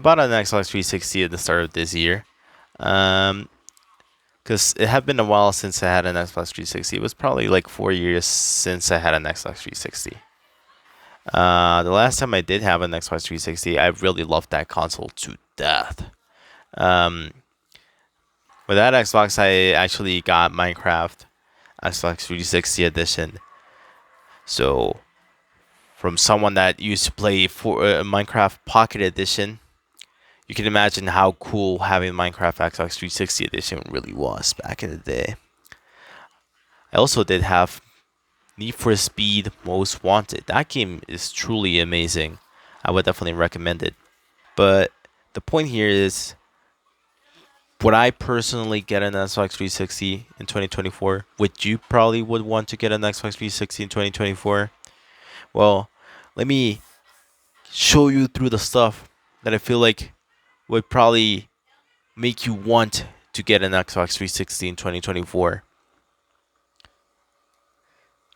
Bought an Xbox 360 at the start of this year. Um, because it had been a while since I had an Xbox 360. It was probably like 4 years since I had an Xbox 360. The last time I did have an Xbox 360, I really loved that console to death. Um, with that Xbox, I actually got Minecraft Xbox 360 edition. So, from someone that used to play for Minecraft Pocket Edition, you can imagine how cool having Minecraft Xbox 360 edition really was back in the day. I also did have Need for Speed Most Wanted. That game is truly amazing. I would definitely recommend it. But the point here is, would I personally get an Xbox 360 in 2024? Would you probably would want to get an Xbox 360 in 2024? Well, let me show you through the stuff that I feel like would probably make you want to get an Xbox 360 in 2024.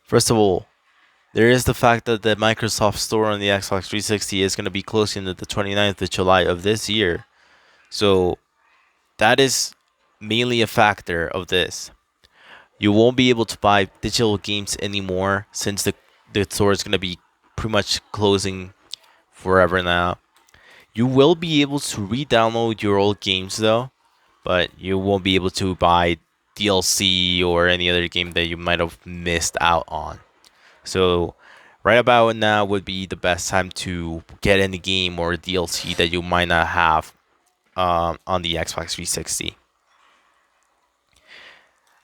First of all, there is the fact that the Microsoft Store on the Xbox 360 is going to be closing on the 29th of July of this year. So that is mainly a factor of this. You won't be able to buy digital games anymore since the store is going to be pretty much closing forever now. You will be able to re-download your old games though, but you won't be able to buy DLC or any other game that you might have missed out on. So right about now would be the best time to get any game or DLC that you might not have on the Xbox 360.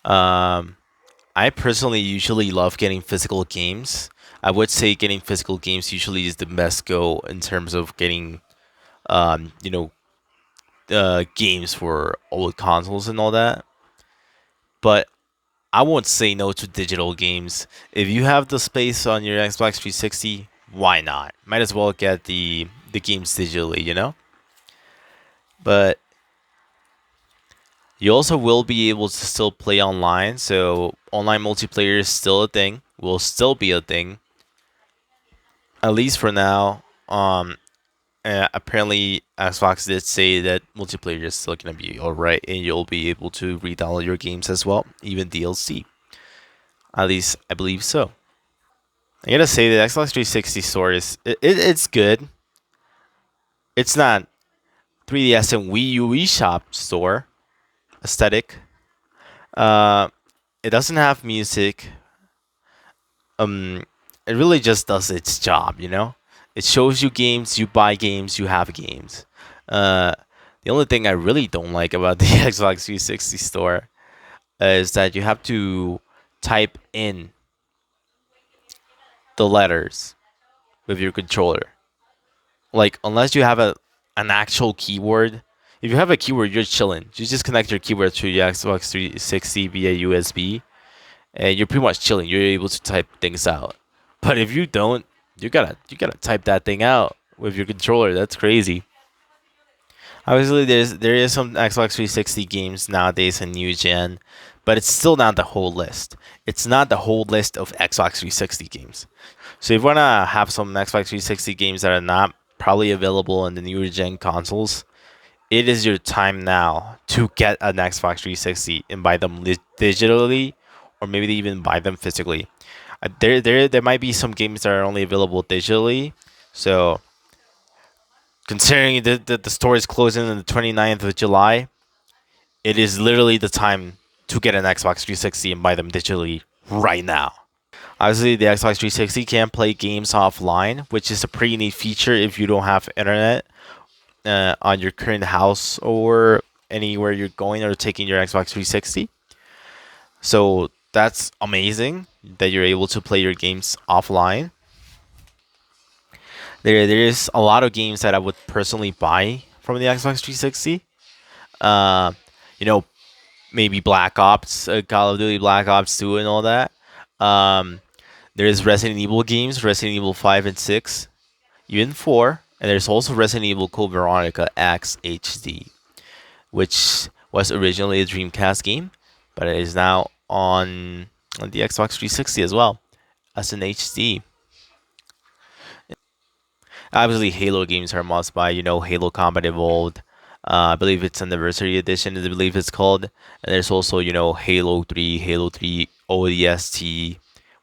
Um, I personally usually love getting physical games. I would say getting physical games usually is the best go in terms of getting, um, you know, games for old consoles and all that. But I won't say no to digital games. If you have the space on your Xbox 360, why not? Might as well get the games digitally, you know? But you also will be able to still play online, so online multiplayer is still a thing, will still be a thing, at least for now. Apparently, Xbox did say that multiplayer is still gonna be alright, and you'll be able to re-download your games as well, even DLC. At least I believe so. I gotta say the Xbox 360 store it's good. It's not 3DS and Wii U Eshop store aesthetic. Uh, it doesn't have music. Um, it really just does its job, you know. It shows you games, you buy games, you have games. Uh, the only thing I really don't like about the Xbox 360 store is that you have to type in the letters with your controller. Like unless you have an actual keyboard. If you have a keyboard, you're chilling. You just connect your keyboard to your Xbox 360 via USB, and you're pretty much chilling. You're able to type things out. But if you don't, you gotta type that thing out with your controller. That's crazy. Obviously, there is some Xbox 360 games nowadays in new gen, but it's still not the whole list. It's not the whole list of Xbox 360 games. So if you wanna have some Xbox 360 games that are not probably available in the newer gen consoles, it is your time now to get an Xbox 360 and buy them digitally, or maybe even buy them physically. There might be some games that are only available digitally, so considering the store is closing on the 29th of July, it is literally the time to get an Xbox 360 and buy them digitally right now. Obviously, the Xbox 360 can play games offline, which is a pretty neat feature if you don't have internet on your current house or anywhere you're going or taking your Xbox 360. So that's amazing that you're able to play your games offline. There is a lot of games that I would personally buy from the Xbox 360. Uh, you know, maybe Black Ops, Call of Duty Black Ops 2, and all that. Um, there's Resident Evil games, Resident Evil 5 and 6, even 4, and there's also Resident Evil Code Veronica X HD, which was originally a Dreamcast game, but it is now on the Xbox 360 as well as an HD. Obviously, Halo games are a must buy. You know, Halo Combat Evolved. I believe it's Anniversary Edition. I believe it's called. And there's also, Halo 3, Halo 3 ODST,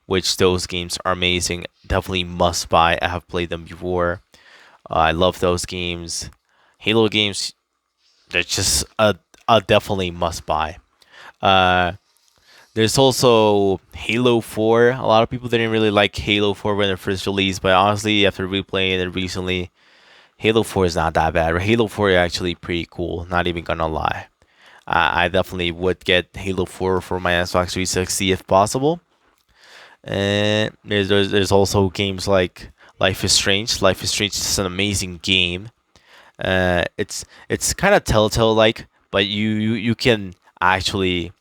which those games are amazing. Definitely must buy. I have played them before. I love those games. Halo games, they're just a definitely must buy. Uh, there's also Halo 4. A lot of people didn't really like Halo 4 when it first released, but honestly, after replaying it recently, Halo 4 is not that bad. Halo 4 is actually pretty cool, not even gonna lie. I definitely would get Halo 4 for my Xbox 360 if possible. And there's also games like Life is Strange. Life is Strange is an amazing game. It's kind of Telltale like, but you can actually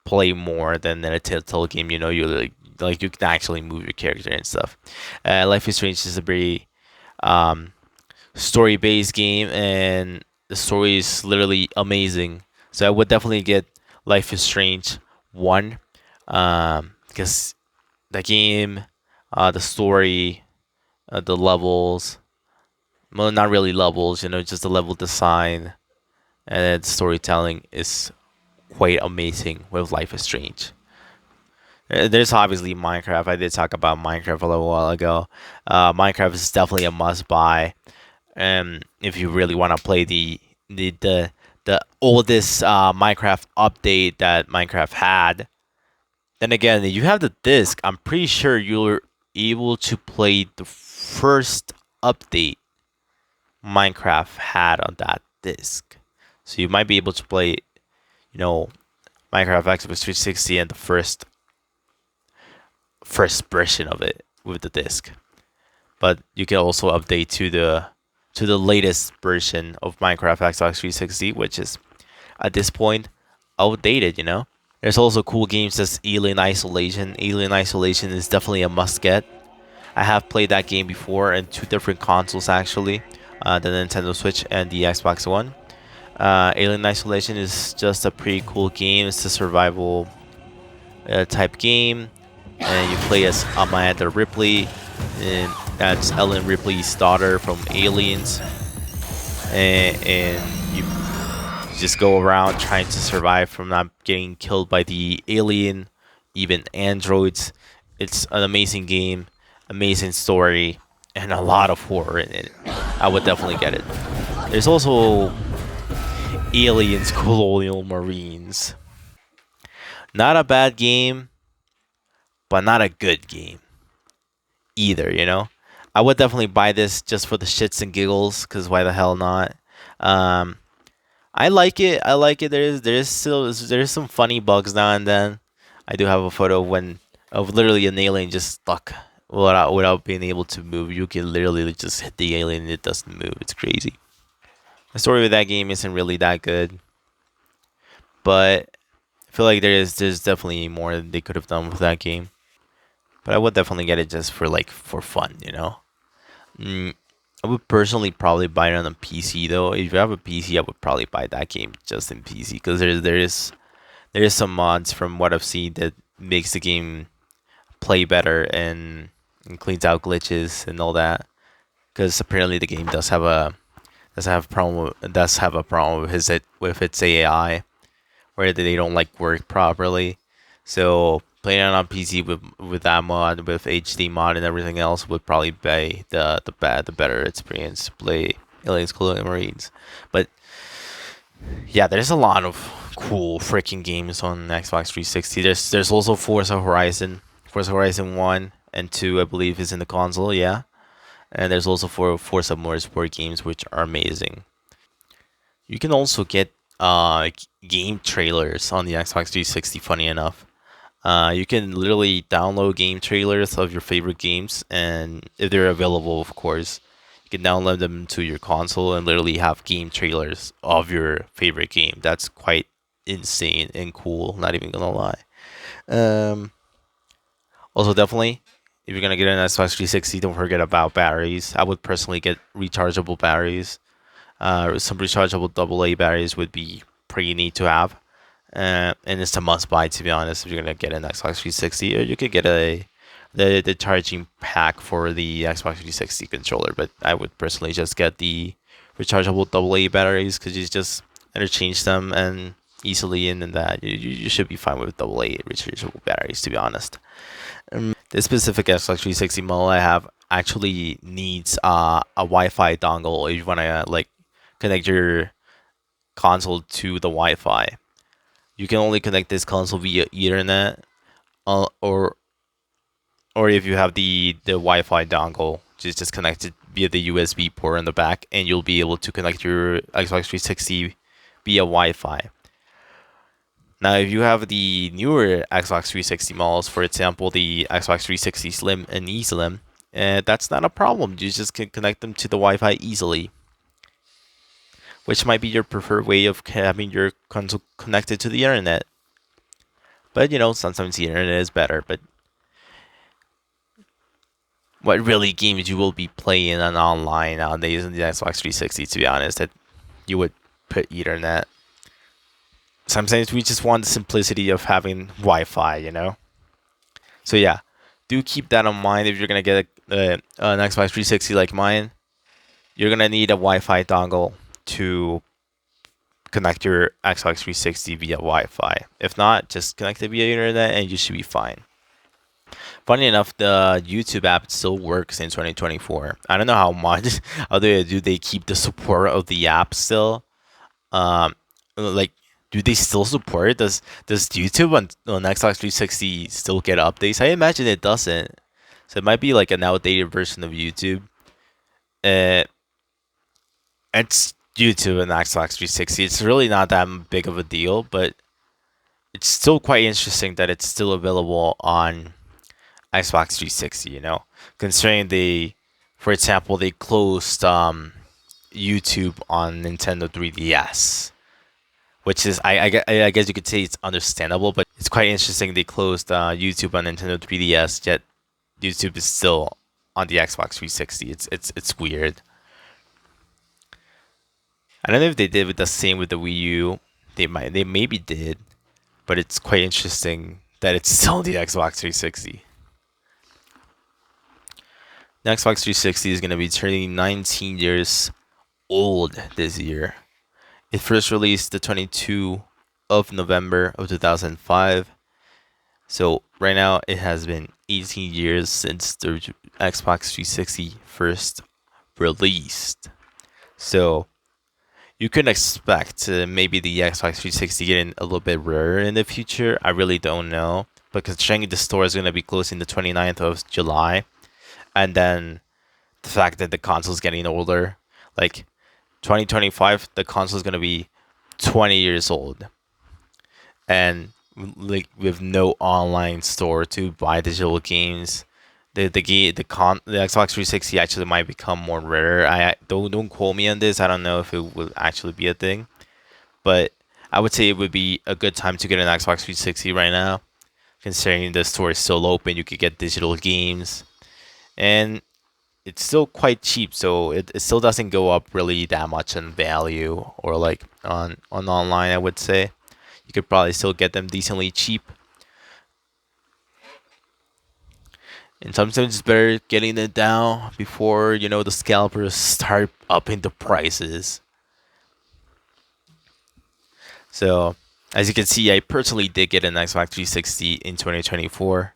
play more than in a Telltale game. You know, like you can actually move your character and stuff. Life is Strange is a very um, story based game, and the story is literally amazing. So I would definitely get Life is Strange 1, because the game, the story, the levels, well, not really levels, just the level design and then storytelling is quite amazing with Life is Strange. There's obviously Minecraft. I did talk about Minecraft a little while ago. Minecraft is definitely a must buy. If you really want to play the oldest Minecraft update that Minecraft had, then again, if you have the disc, I'm pretty sure you're able to play the first update Minecraft had on that disc. So you might be able to play, you know, Minecraft Xbox 360 and the first version of it with the disc. But you can also update to the latest version of Minecraft Xbox 360, which is at this point outdated. There's also cool games as Alien Isolation. Alien Isolation is definitely a must get. I have played that game before in two different consoles actually, the Nintendo Switch and the Xbox One. Alien Isolation is just a pretty cool game. It's a survival type game, and you play as Amanda Ripley, and that's Ellen Ripley's daughter from Aliens, and you just go around trying to survive from not getting killed by the alien, even androids. It's an amazing game, amazing story, and a lot of horror in it. I would definitely get it. There's also Aliens Colonial Marines. Not a bad game, but not a good game either. I would definitely buy this just for the shits and giggles, because why the hell not? Um, I like it. I like it. There's some funny bugs now and then. I do have a photo of literally an alien just stuck without being able to move. You can literally just hit the alien and it doesn't move. It's crazy. The story of that game isn't really that good, but I feel like there's definitely more that they could have done with that game. But I would definitely get it just for fun. Mm, I would personally probably buy it on a PC though. If you have a PC, I would probably buy that game just in PC, because there is some mods from what I've seen that makes the game play better, and cleans out glitches and all that. Because apparently the game does have a problem with its AI, where they don't work properly. So playing it on PC with that mod, with HD mod and everything else, would probably be the better experience to play Aliens Colonial Marines. But yeah, there's a lot of cool freaking games on Xbox 360. There's also Forza Horizon. Forza Horizon 1 and 2, I believe, is in the console, yeah. And there's also Forza Motorsport games, which are amazing. You can also get game trailers on the Xbox 360, funny enough. You can literally download game trailers of your favorite games, and if they're available, of course, you can download them to your console and literally have game trailers of your favorite game. That's quite insane and cool, not even gonna lie. Um, Also, definitely, if you're gonna get an Xbox 360, don't forget about batteries. I would personally get rechargeable batteries. Some rechargeable AA batteries would be pretty neat to have. And it's a must buy, to be honest, if you're gonna get an Xbox 360, or you could get a the charging pack for the Xbox 360 controller, but I would personally just get the rechargeable AA batteries because you just interchange them and easily, and then that you should be fine with AA rechargeable batteries, to be honest. This specific Xbox 360 model I have actually needs a Wi-Fi dongle if you want to like connect your console to the Wi-Fi. You can only connect this console via Ethernet, uh, or or if you have the Wi-Fi dongle, just connect it via the USB port in the back, and you'll be able to connect your Xbox 360 via Wi-Fi. Now, if you have the newer Xbox 360 models, for example, the Xbox 360 Slim and eSlim, that's not a problem. You just can connect them to the Wi-Fi easily, which might be your preferred way of having your console connected to the internet. But sometimes the internet is better. But what really games you will be playing on online nowadays in the Xbox 360? To be honest, that you would put Ethernet. Sometimes we just want the simplicity of having Wi-Fi. So yeah, do keep that in mind if you're gonna get an Xbox 360 like mine. You're gonna need a Wi-Fi dongle to connect your Xbox 360 via Wi-Fi. If not, just connect it via internet and you should be fine. Funny enough, the YouTube app still works in 2024. I don't know how much. How do they keep the support of the app still? Um, like, do they still support it? Does YouTube on Xbox 360 still get updates? I imagine it doesn't. So it might be like an outdated version of YouTube. Uh, it's YouTube and Xbox 360. It's really not that big of a deal, but it's still quite interesting that it's still available on Xbox 360. Considering for example, they closed YouTube on Nintendo 3DS, which is I guess you could say it's understandable, but it's quite interesting they closed YouTube on Nintendo 3DS, yet YouTube is still on the Xbox 360. It's weird. I don't know if they did with the same with the Wii U. They maybe did, but it's quite interesting that it's still on the Xbox 360. The Xbox 360 is going to be turning 19 years old this year. It first released the 22 of November of 2005. So right now it has been 18 years since the Xbox 360 first released. So you can expect maybe the Xbox 360 getting a little bit rarer in the future. I really don't know. But considering the store is going to be closing the 29th of July, and then the fact that the console is getting older, like 2025, the console is going to be 20 years old. And like with no online store to buy digital games, the Xbox 360 actually might become more rare. I don't quote me on this. I don't know if it will actually be a thing, but I would say it would be a good time to get an Xbox 360 right now, considering the store is still open. You could get digital games, and it's still quite cheap, so it still doesn't go up really that much in value or like on online. I would say you could probably still get them decently cheap. And sometimes it's better getting it down before the scalpers start upping the prices. So as you can see, I personally did get an Xbox 360 in 2024,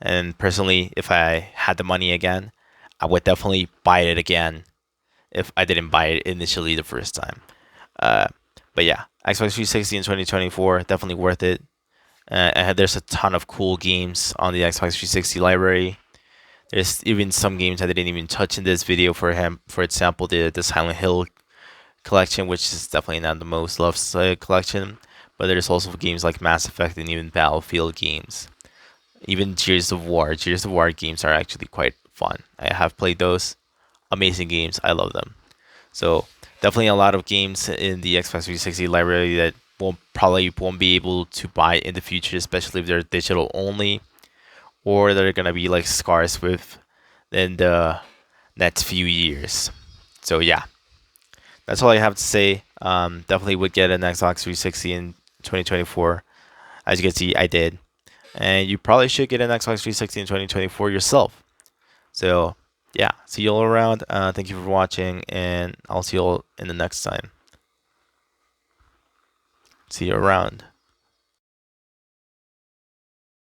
and personally, if I had the money again, I would definitely buy it again if I didn't buy it initially the first time. Uh, but yeah, Xbox 360 in 2024, definitely worth it. And there's a ton of cool games on the Xbox 360 library. There's even some games I didn't even touch in this video for him. For example, the Silent Hill collection, which is definitely not the most loved collection. But there's also games like Mass Effect and even Battlefield games. Even Gears of War. Gears of War games are actually quite fun. I have played those. Amazing games. I love them. So definitely a lot of games in the Xbox 360 library that probably won't be able to buy in the future, especially if they're digital only, or they're gonna be like scarce in the next few years. So yeah, that's all I have to say. Definitely would get an Xbox 360 in 2024. As you can see, I did. and you probably should get an Xbox 360 in 2024 yourself. So yeah, see you all around. Thank you for watching, and I'll see you all in the next time. See you around.